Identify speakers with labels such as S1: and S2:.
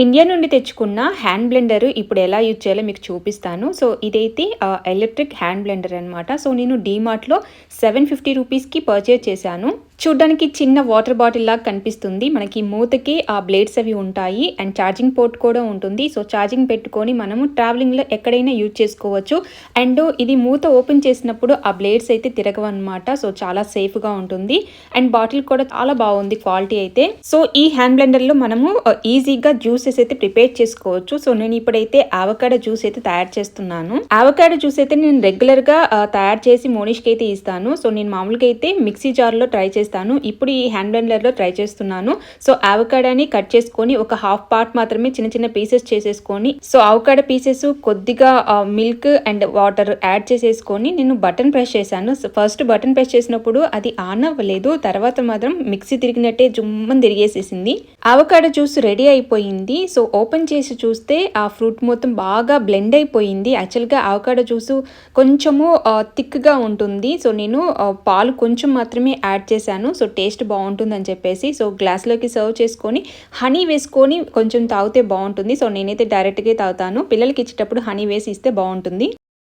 S1: India నుండి తెచ్చుకున్న hand blender ఇప్పుడు ఎలా యూజ్ చేయాలో మీకు చూపిస్తాను. సో ఇదైతే ఎలక్ట్రిక్ హ్యాండ్ బ్లెండర్ అనమాట. సో నేను డీమార్ట్‌లో 750 రూపీస్‌కి పర్చేజ్ చేశాను. చూడ్డానికి చిన్న వాటర్ బాటిల్ లాగా కనిపిస్తుంది. మనకి మూతకి ఆ బ్లేడ్స్ అవి ఉంటాయి అండ్ ఛార్జింగ్ పోర్ట్ కూడా ఉంటుంది. సో ఛార్జింగ్ పెట్టుకొని మనము ట్రావెలింగ్‌లో ఎక్కడైనా యూజ్ చేసుకోవచ్చు. అండ్ ఇది మూత ఓపెన్ చేసినప్పుడు ఆ బ్లేడ్స్ అయితే తిరగవన్నమాట. సో చాలా సేఫ్‌గా ఉంటుంది. అండ్ బాటిల్ కూడా చాలా బాగుంది క్వాలిటీ అయితే. సో ఈ హ్యాండ్ బ్లెండర్‌లో మనము ఈజీగా జ్యూసెస్ అయితే ప్రిపేర్ చేసుకోవచ్చు. సో నేను ఇప్పుడైతే ఆవకాడో జ్యూస్ అయితే తయారు చేస్తున్నాను. ఆవకాడో జ్యూస్ అయితే నేను రెగ్యులర్‌గా తయారు చేసి మోనిష్‌కి అయితే ఇస్తాను. సో నేను మామూలుగా అయితే మిక్సీ జార్‌లో ట్రై చేస్తాను. ఇప్పుడు ఈ హ్యాండ్ బ్లెండర్‌లో ట్రై చేస్తున్నాను. సో అవకాడోని కట్ చేసుకొని ఒక హాఫ్ పార్ట్ మాత్రమే చిన్న చిన్న పీసెస్ చేసేసుకొని, సో అవకాడో పీసెస్ కొద్దిగా మిల్క్ అండ్ వాటర్ యాడ్ చేసేసుకొని నేను బటన్ ప్రెస్ చేశాను. ఫస్ట్ బటన్ ప్రెస్ చేసినప్పుడు అది ఆన్ అవ్వలేదు. తర్వాత మాత్రం మిక్సీ తిరిగినట్టే జుమ్మని తిరిగేసేసింది. అవకాడో జ్యూస్ రెడీ అయిపోయింది. సో ఓపెన్ చేసి చూస్తే ఆ ఫ్రూట్ మొత్తం బాగా బ్లెండ్ అయిపోయింది. యాక్చువల్గా అవకాడో జ్యూస్ కొంచెము థిక్గా ఉంటుంది. సో నేను పాలు కొంచెం మాత్రమే యాడ్ చేశాను. సో టేస్ట్ బాగుంటుందని చెప్పేసి సో గ్లాస్లోకి సర్వ్ చేసుకొని హనీ వేసుకొని కొంచెం తాగితే బాగుంటుంది. సో నేనైతే డైరెక్ట్గా తాగుతాను. పిల్లలకి ఇచ్చేటప్పుడు హనీ వేసి ఇస్తే బాగుంటుంది.